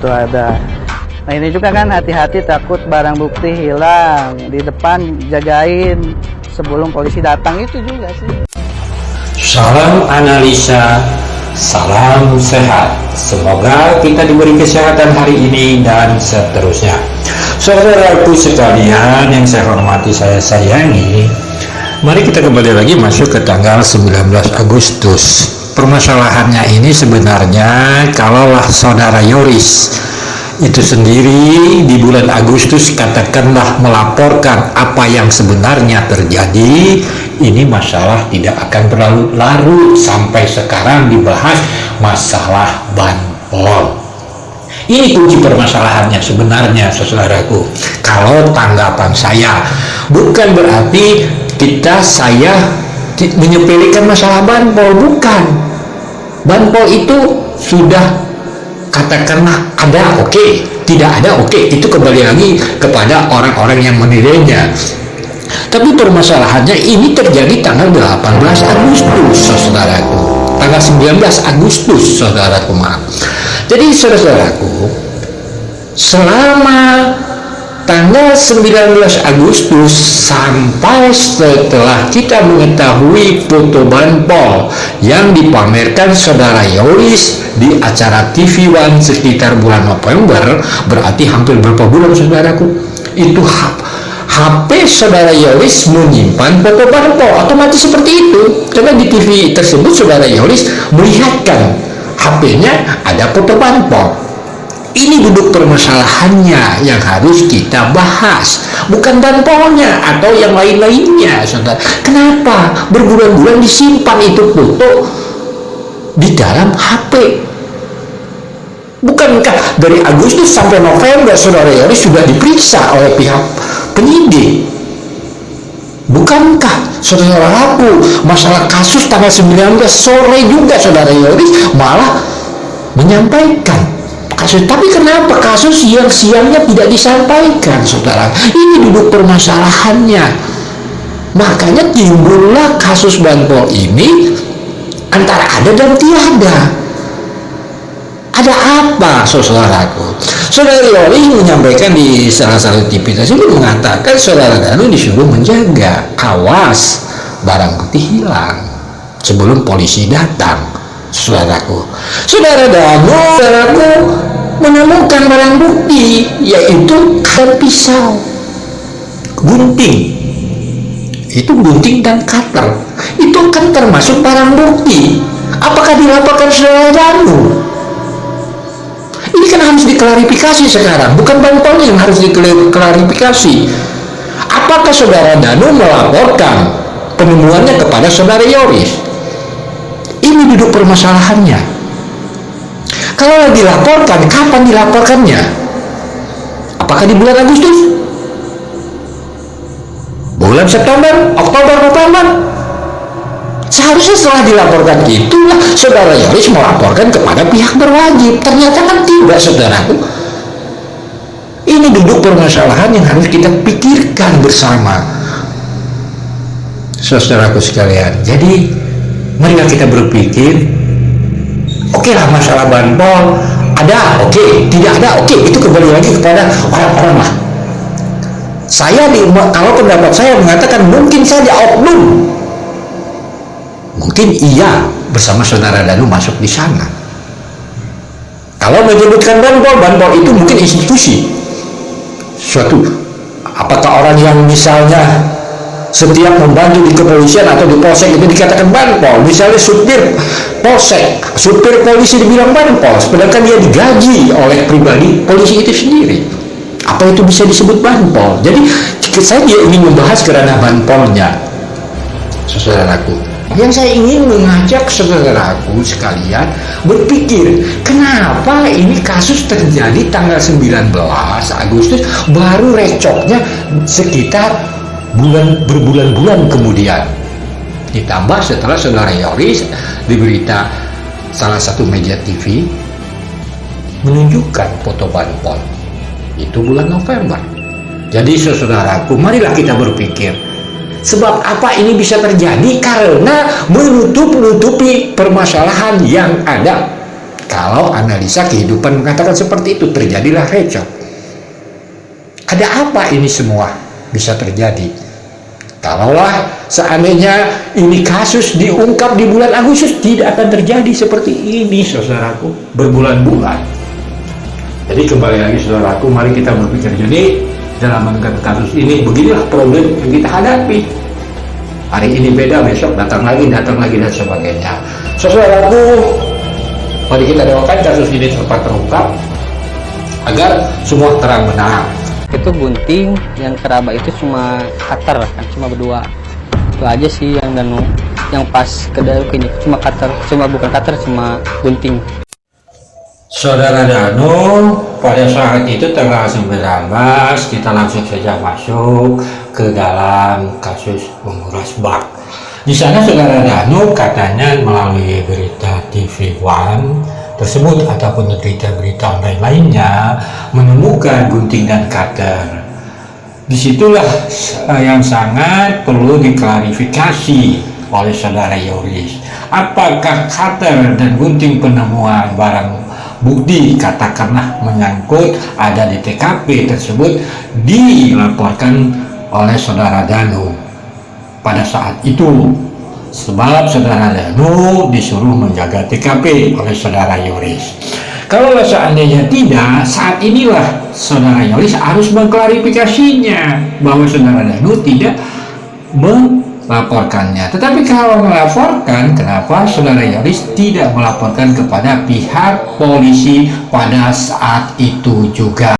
itu ada. Nah ini juga kan hati-hati takut barang bukti hilang, di depan jagain sebelum polisi datang, itu juga sih. Salam analisa, salam sehat. Semoga kita diberi kesehatan hari ini dan seterusnya. Saudaraku sekalian yang saya hormati, saya sayangi, mari kita kembali lagi masuk ke tanggal 19 Agustus. Permasalahannya ini sebenarnya kalaulah saudara Yoris itu sendiri di bulan Agustus katakanlah melaporkan apa yang sebenarnya terjadi, ini masalah tidak akan berlarut sampai sekarang dibahas masalah banpol. Ini kunci permasalahannya sebenarnya, saudaraku. Kalau tanggapan saya, bukan berarti saya menyepelekan masalah banpol, bukan. Banpol itu sudah katakanlah ada, oke. Tidak ada, oke. Itu kembali lagi kepada orang-orang yang menilainya. Tapi permasalahannya ini terjadi tanggal 18 Agustus, saudaraku. Tanggal 19 Agustus, saudaraku, maaf. Jadi, saudaraku, selama tanggal 19 Agustus sampai setelah kita mengetahui foto banpol yang dipamerkan saudara Yoris di acara TV One sekitar bulan November, berarti hampir berapa bulan, saudaraku? Itu HP saudara Yoris menyimpan foto banpol, otomatis seperti itu. Karena di TV tersebut saudara Yoris melihatkan HP-nya ada foto banpol. Ini duduk permasalahannya yang harus kita bahas, bukan banpolnya atau yang lain-lainnya, saudara. Kenapa berbulan-bulan disimpan itu foto di dalam HP? Bukankah dari Agustus sampai November saudara Yoris sudah diperiksa oleh pihak penyidik? Bukankah saudaraku masalah kasus tanggal 19 sore juga saudara Yoris malah menyampaikan kasus? Tapi kenapa kasus siang-siangnya tidak disampaikan, saudara? Ini duduk permasalahannya. Makanya timbullah kasus banpol ini antara ada dan tiada. Ada apa, saudaraku? Saudara Yoris menyampaikan di salah satu TV tersebut mengatakan saudara Danu disuruh menjaga, awas barang bukti hilang sebelum polisi datang. Saudaraku, saudara Danu, saudaraku, menemukan barang bukti yaitu pisau, gunting. Itu gunting dan cutter. Itu kan termasuk barang bukti. Apakah dilaporkan saudara Danu? Ini kan harus diklarifikasi sekarang, bukan banpolnya yang harus diklarifikasi. Apakah saudara Danu melaporkan penemuannya kepada saudara Yoris? Ini duduk permasalahannya. Kalau dilaporkan, kapan dilaporkannya? Apakah di bulan Agustus? Bulan September, Oktober, November? Seharusnya setelah dilaporkan itulah saudara Yoris melaporkan kepada pihak berwajib. Ternyata kan tidak, saudaraku. Ini duduk permasalahan yang harus kita pikirkan bersama, saudaraku sekalian. Jadi marilah kita berpikir, oke lah masalah banpol ada, oke, tidak ada, oke, itu kembali lagi kepada orang-orang lah. Kalau pendapat saya mengatakan mungkin saja oknum, mungkin iya bersama saudara Danu masuk di sana. Kalau menyebutkan banpol itu mungkin institusi suatu, apakah orang yang misalnya setiap membantu di kepolisian atau di polsek itu dikatakan banpol, misalnya supir polsek, supir polisi dibilang banpol, sedangkan dia digaji oleh pribadi polisi itu sendiri. Apa itu bisa disebut banpol? Jadi saya ingin membahas kerana banpolnya, saudaraku. Yang saya ingin mengajak saudaraku sekalian berpikir, kenapa ini kasus terjadi tanggal 19 Agustus, baru recoknya sekitar berbulan-bulan kemudian. Ditambah setelah saudara Yoris di berita salah satu media TV menunjukkan foto banpol itu bulan November. Jadi saudaraku, marilah kita berpikir, sebab apa ini bisa terjadi? Karena menutup-nutupi permasalahan yang ada. Kalau analisa kehidupan mengatakan seperti itu, terjadilah recok. Ada apa ini semua bisa terjadi? Kalaulah seandainya ini kasus diungkap di bulan Agustus, tidak akan terjadi seperti ini, saudaraku, berbulan-bulan. Jadi kembali lagi, saudaraku, mari kita berpikir jernih dalam menanggapi kasus ini. Beginilah problem yang kita hadapi. Hari ini beda, besok datang lagi dan sebagainya. Saudaraku, mari kita doakan kasus ini cepat terungkap agar semua terang benderang. Itu gunting, yang keraba itu cuma cutter kan, cuma berdua. Itu aja sih yang Danu, yang pas ke ini cuma cutter, cuma bukan cutter, cuma gunting. Saudara Danu, pada saat itu tanggal 19 kita langsung saja masuk ke dalam kasus menguras bak. Di sana saudara Danu katanya melalui berita TV One tersebut ataupun berita-berita online lainnya menemukan gunting dan cutter. Disitulah yang sangat perlu diklarifikasi oleh saudara Yoris. Apakah cutter dan gunting penemuan barang bukti katakanlah menyangkut ada di TKP tersebut dilaporkan oleh saudara Danu pada saat itu? Sebab saudara Danu disuruh menjaga TKP oleh saudara Yoris. Kalau seandainya tidak, saat inilah saudara Yoris harus mengklarifikasinya bahwa saudara Danu tidak melaporkannya. Tetapi kalau melaporkan, kenapa saudara Yoris tidak melaporkan kepada pihak polisi pada saat itu juga?